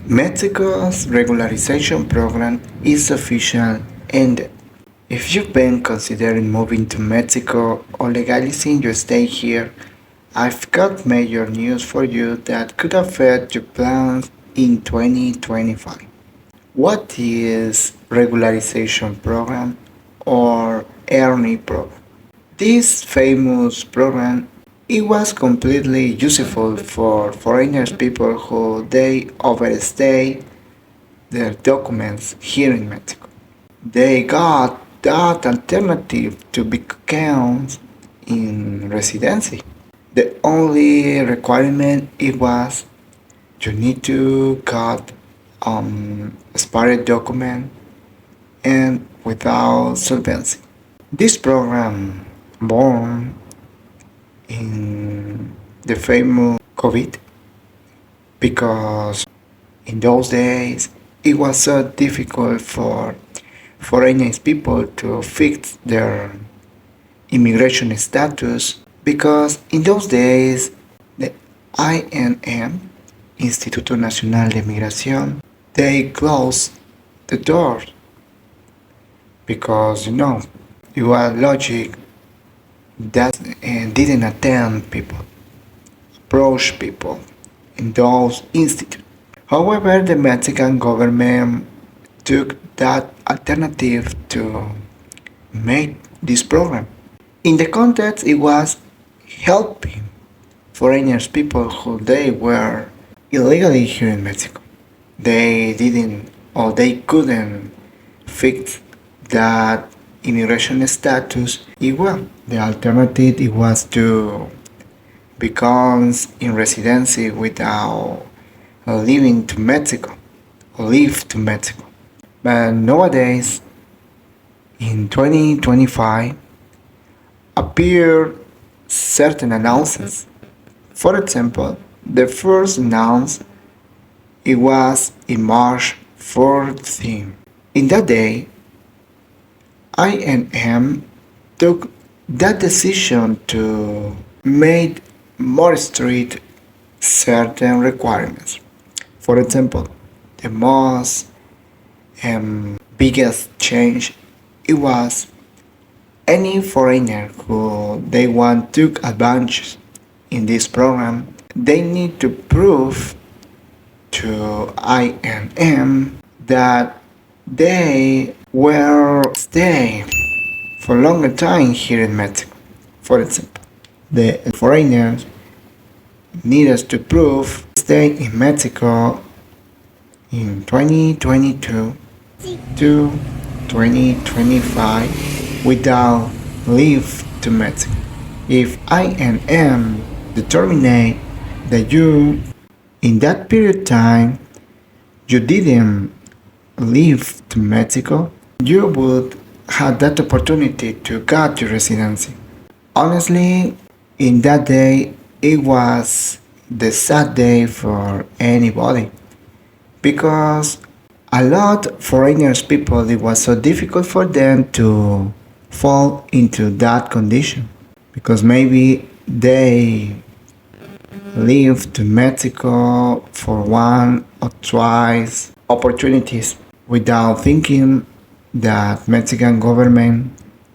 Mexico's regularization program is official ended. If you've been considering moving to Mexico or legalizing your stay here, I've got major news for you that could affect your plans in 2025. What is regularization program or RNE program? This famous program it was completely useful for foreigners people who they overstay their documents here in Mexico. They got that alternative to big accounts in residency. The only requirement it was you need to got expired document and without solvency. This program born in the famous COVID because in those days it was so difficult for foreigners people to fix their immigration status because in those days the INM Instituto Nacional de Migración they closed the doors because it was logic that didn't attend people, approach people in those institutes. However, the Mexican government took that alternative to make this program. In the context, it was helping foreigners people who they were illegally here in Mexico. They didn't or they couldn't fix that immigration status. Well, the alternative it was to become in residency without living to Mexico or live to Mexico. But nowadays, in 2025, appear certain announcements. For example, the first announcement it was in March 14. In that day, INM took that decision to make more strict certain requirements. For example, the most biggest change it was any foreigner who they want took advantage in this program, they need to prove to INM that they were staying for a longer time here in Mexico. For example, the foreigners need us to prove stay in Mexico in 2022 to 2025 without leave to Mexico. If INM determine that you in that period of time you didn't leave to Mexico, you would have that opportunity to get your residency. Honestly, in that day, it was the sad day for anybody because a lot foreigners people it was so difficult for them to fall into that condition because maybe they lived to Mexico for one or twice opportunities without thinking that Mexican government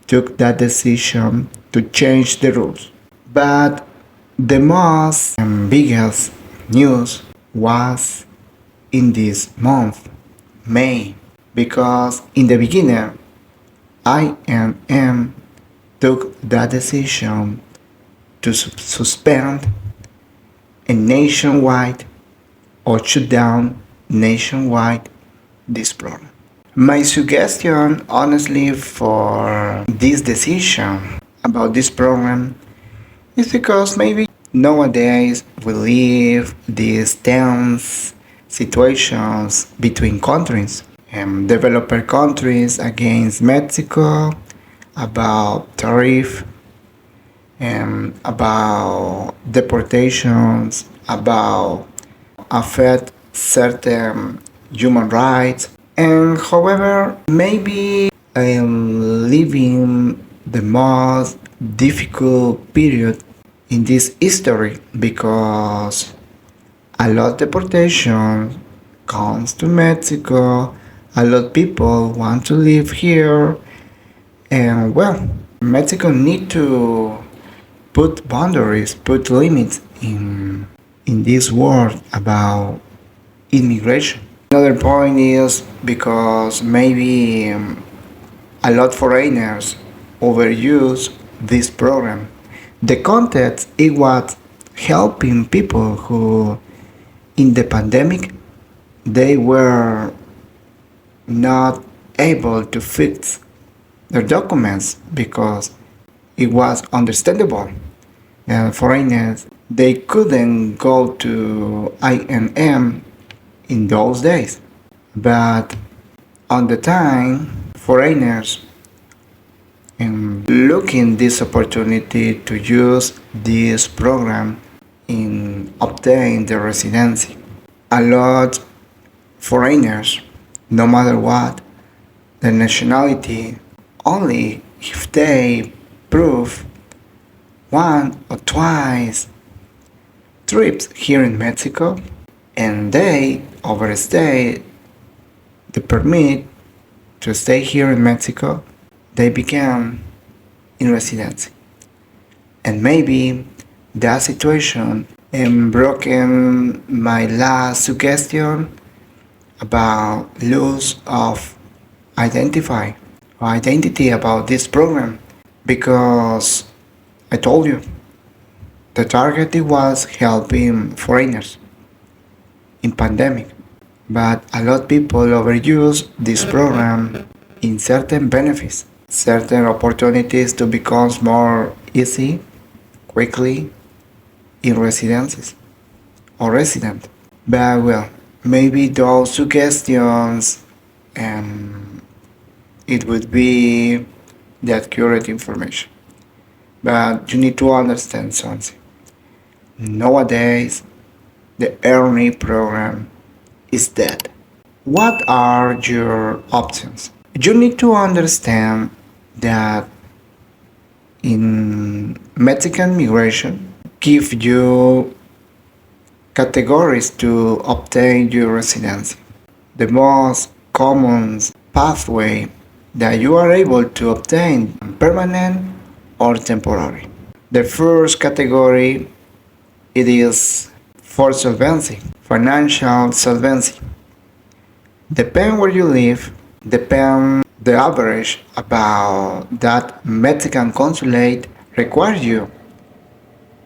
took that decision to change the rules. But the most and biggest news was in this month, May, because in the beginning, INM took that decision to suspend a nationwide or shut down nationwide this program. My suggestion, honestly, for this decision about this program is because maybe nowadays we live these tense situations between countries and developer countries against Mexico about tariff and about deportations, about affect certain human rights. And however, maybe I'm living the most difficult period in this history because a lot of deportation comes to Mexico. A lot of people want to live here, and well, Mexico need to put boundaries, put limits in this world about immigration. Another point is because maybe a lot of foreigners overuse this program. The context it was helping people who in the pandemic they were not able to fix their documents because it was understandable. And foreigners they couldn't go to INM in those days. But on the time, foreigners looking this opportunity to use this program in obtain the residency. A lot foreigners, no matter what, the nationality, only if they prove one or twice trips here in Mexico and they overstay the permit to stay here in Mexico, they become in residency. And maybe that situation broken my last suggestion about loss of identity about this program, because I told you the target was helping foreigners in pandemic, but a lot of people overuse this program in certain benefits, certain opportunities to become more easy, quickly in residences or resident. But well, maybe those suggestions it would be the accurate information. But you need to understand something. Nowadays, the RNE program is dead. What are your options? You need to understand that in Mexican migration give you categories to obtain your residency. The most common pathway that you are able to obtain permanent or temporary. The first category it is for solvency, financial solvency. Depend where you live, depend the average about that Mexican consulate requires you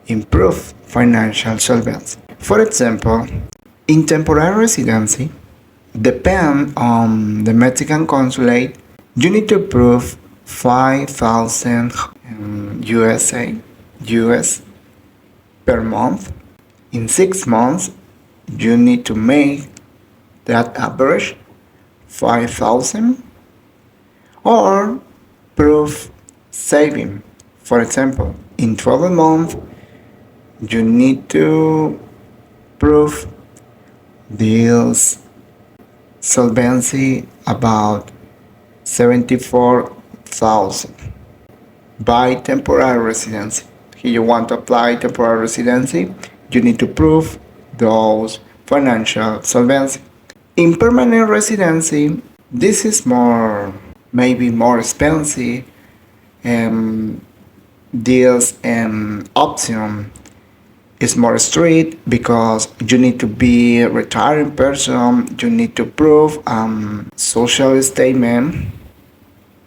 improve financial solvency. For example, in temporary residency, depend on the Mexican consulate, you need to prove 5,000 US per month. In 6 months, you need to make that average 5,000 or prove saving. For example, in 12 months, you need to prove this solvency about 74,000 by temporary residency. If you want to apply temporary residency, you need to prove those financial solvency. In permanent residency, this is maybe more expensive. This option is more strict because you need to be a retired person. You need to prove social statement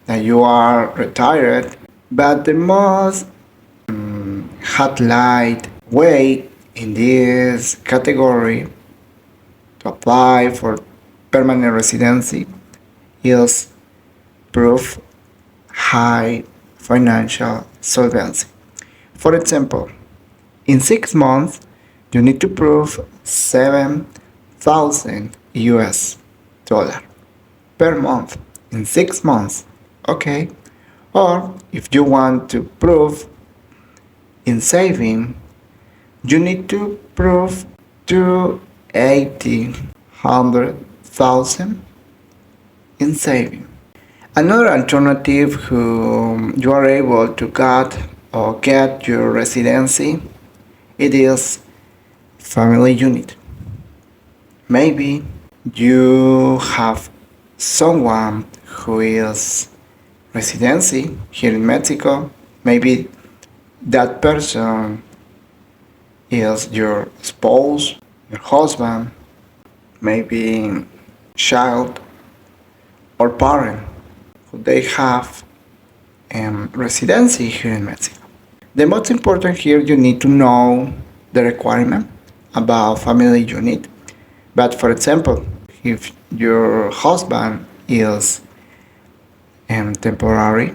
that you are retired. But the most highlight way in this category to apply for permanent residency is proof high financial solvency. For example, in 6 months, you need to prove 7,000 US dollar per month in 6 months. Okay. Or if you want to prove in saving, you need to prove 280,000 in saving. Another alternative who you are able to get your residency, it is family unit. Maybe you have someone who is residency here in Mexico. Maybe that person is your spouse, your husband, maybe child or parent who they have residency here in Mexico. The most important here, you need to know the requirement about family unit. But for example, if your husband is temporary,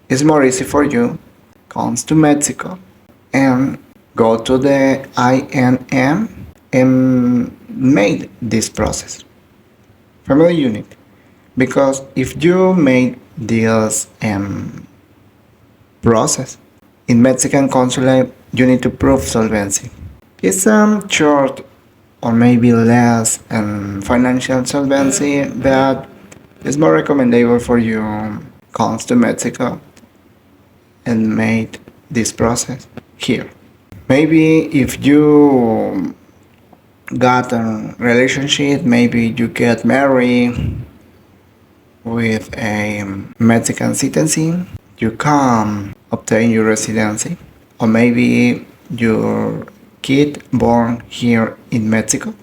it's more easy for you comes to Mexico and go to the INM and made this process family unit, because if you make this process in Mexican consulate, you need to prove solvency. It's short or maybe less financial solvency, but it's more recommendable for you comes to Mexico and made this process here. Maybe if you got a relationship, maybe you get married with a Mexican citizen, you can obtain your residency. Or maybe your kid born here in Mexico,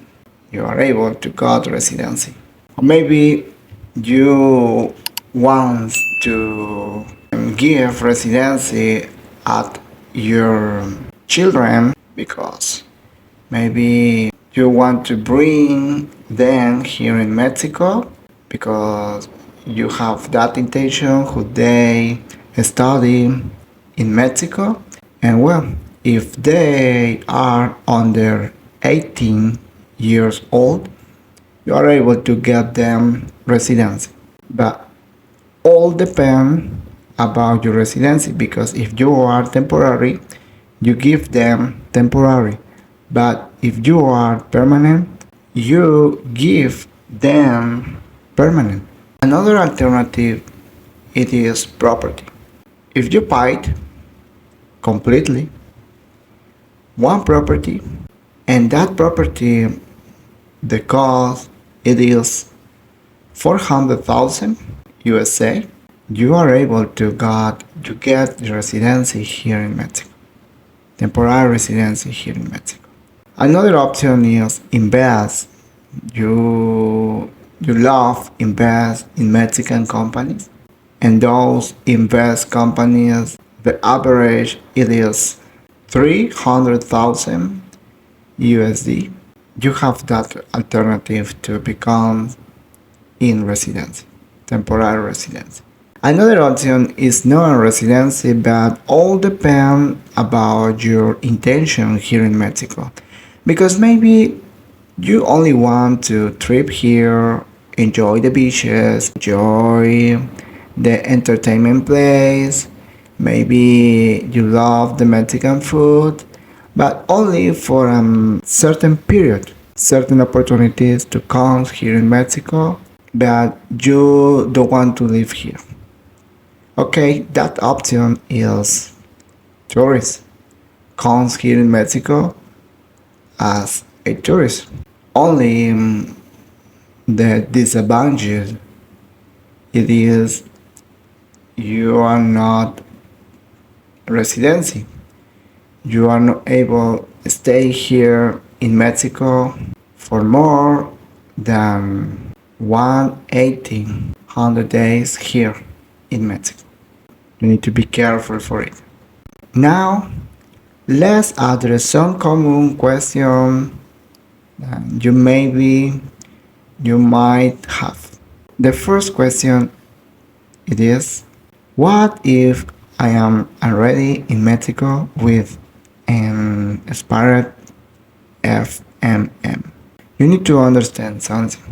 you are able to get residency. Or maybe you want to give residency at your children because maybe you want to bring them here in Mexico because you have that intention who they study in Mexico. And well, if they are under 18 years old, you are able to get them residency. But all depends about your residency, because if you are temporary, you give them temporary. But if you are permanent, you give them permanent. Another alternative, it is property. If you buy completely one property, and that property, the cost, it is 400,000 USA, you are able to get the residency here in Mexico, temporary residency here in Mexico. Another option is invest. You love invest in Mexican companies, and those invest companies, the average it is 300,000 USD. You have that alternative to become in residency, temporary residency. Another option is non-residency, but all depends about your intention here in Mexico. Because maybe you only want to trip here, enjoy the beaches, enjoy the entertainment place, maybe you love the Mexican food, but only for a certain period, certain opportunities to come here in Mexico, but you don't want to live here. Okay, that option is tourist. Comes here in Mexico as a tourist. Only the disadvantage it is you are not residency. You are not able to stay here in Mexico for more than 100 days here in Mexico. You need to be careful for it. Now, let's address some common questions you might have. The first question it is, what if I am already in Mexico with an expired FMM? You need to understand something.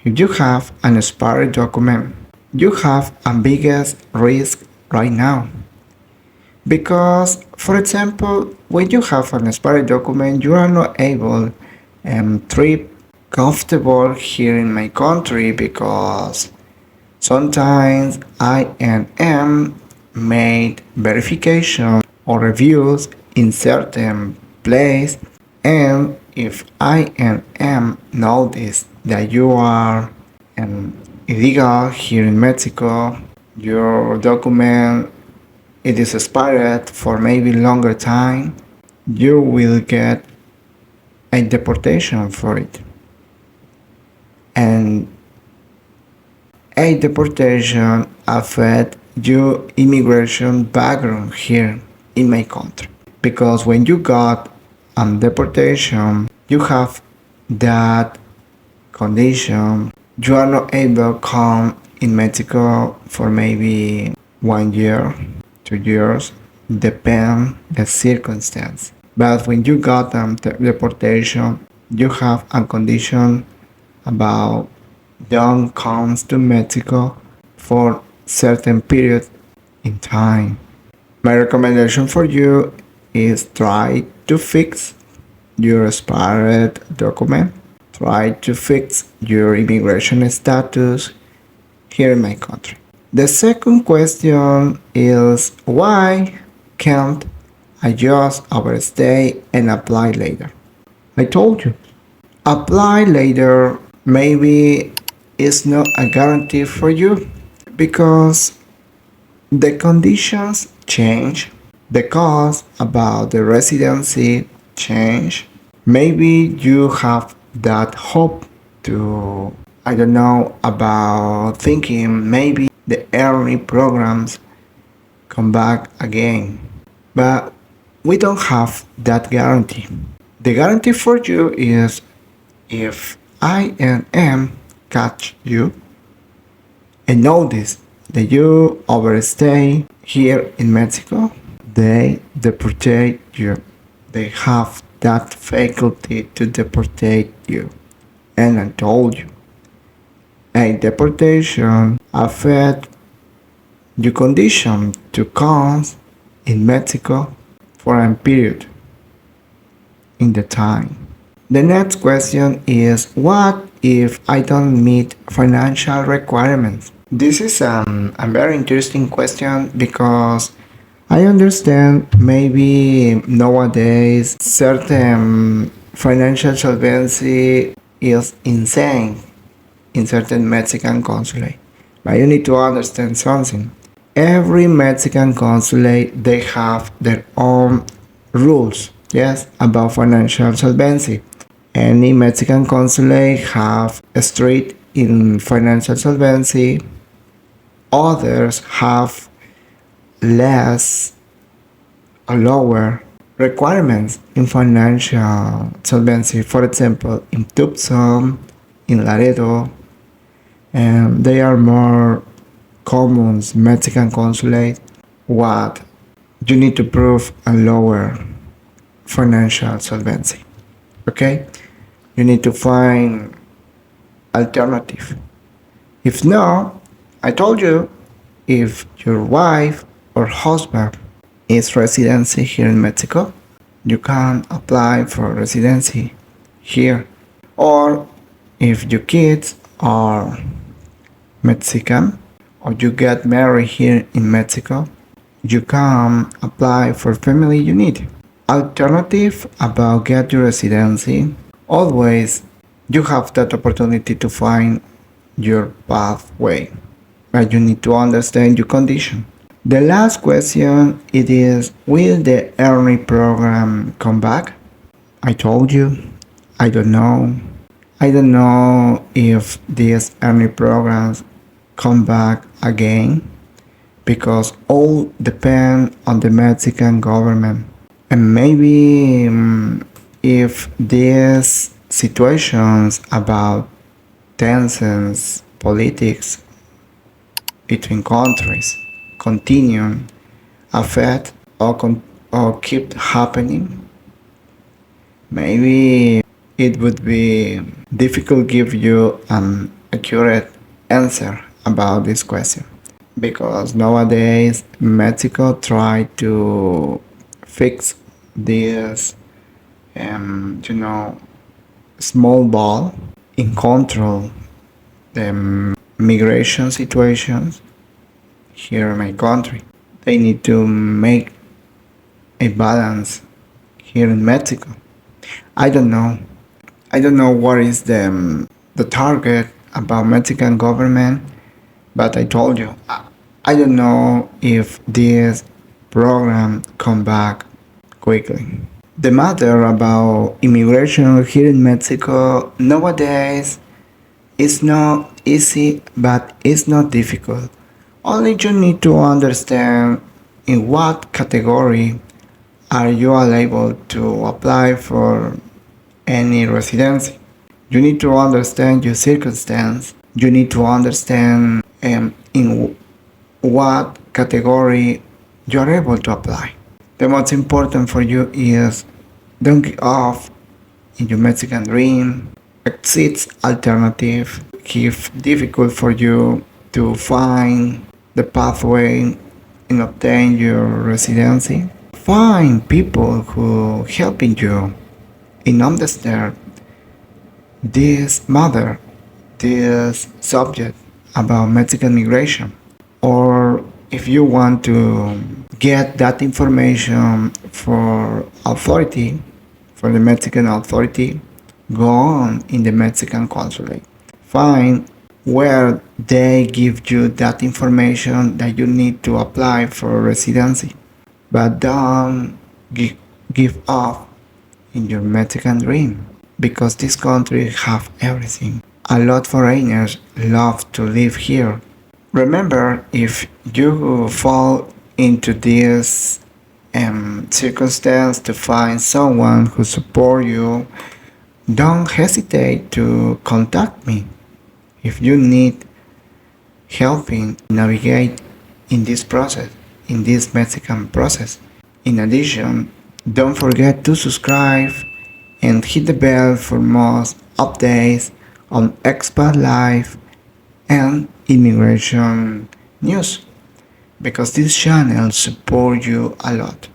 If you have an expired document, you have a biggest risk right now. Because, for example, when you have an expired document, you are not able to trip comfortable here in my country, because sometimes INM made verification or reviews in certain place, and if I and M notice that you are illegal here in Mexico, your document it is expired for maybe longer time, you will get a deportation for it. And a deportation affect your immigration background here in my country. Because when you got deportation, you have that condition. You are not able to come in Mexico for maybe 1 year, 2 years, depend the circumstance. But when you got deportation, you have a condition about don't come to Mexico for certain period in time. My recommendation for you is try to fix your expired document. Try to fix your immigration status here in my country. The second question is why can't I just overstay and apply later? I told you, apply later maybe is not a guarantee for you because the conditions change, the cost about the residency change. Maybe you have that hope to, I don't know, about thinking maybe the RNE programs come back again. But we don't have that guarantee. The guarantee for you is if I and M catch you and notice that you overstay here in Mexico, they deport you. They have that faculty to deport you. And I told you, a deportation affects your condition to come in Mexico for a period in the time. The next question is what if I don't meet financial requirements? This is a very interesting question because I understand maybe nowadays certain financial solvency is insane in certain Mexican consulate. But you need to understand something. Every Mexican consulate, they have their own rules, yes, about financial solvency. Any Mexican consulate have a strict in financial solvency. Others have less or lower requirements in financial solvency. For example, in Tucson, in Laredo, and they are more common Mexican consulate. What you need to prove a lower financial solvency. Okay, you need to find alternative. If no, I told you, if your wife or husband is residency here in Mexico, you can apply for residency here. Or if your kids are Mexican or you get married here in Mexico, you can apply for family unit. Alternative about get your residency, always you have that opportunity to find your pathway, but you need to understand your condition. The last question it is, will the RNE program come back? I told you, I don't know. I don't know if these RNE programs come back again because all depend on the Mexican government. And maybe if these situations about tensions, politics between countries continue, affect or keep happening, maybe it would be difficult to give you an accurate answer about this question because nowadays Mexico try to fix this small ball in control the migration situations here in my country. They need to make a balance here in Mexico. I don't know. I don't know what is the target about Mexican government, but I told you, I don't know if this program come back quickly. The matter about immigration here in Mexico nowadays is not easy, but it's not difficult. Only you need to understand in what category are you able to apply for any residency. You need to understand your circumstance. You need to understand in what category you are able to apply. The most important for you is don't give off in your Mexican dream. Exits alternative. If difficult for you to find the pathway and obtain your residency, find people who helping you in understand this matter, this subject about Mexican migration. Or if you want to get that information for authority, for the Mexican authority, go on in the Mexican consulate. Find where they give you that information that you need to apply for residency. But don't give up in your Mexican dream, because this country have everything. A lot of foreigners love to live here. Remember, if you fall into this circumstance to find someone who support you, don't hesitate to contact me if you need helping navigate in this process, in this Mexican process. In addition, don't forget to subscribe and hit the bell for more updates on Expat Life and immigration news, because this channel supports you a lot.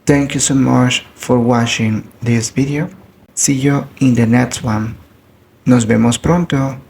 Thank you so much for watching this video. See you in the next one. Nos vemos pronto.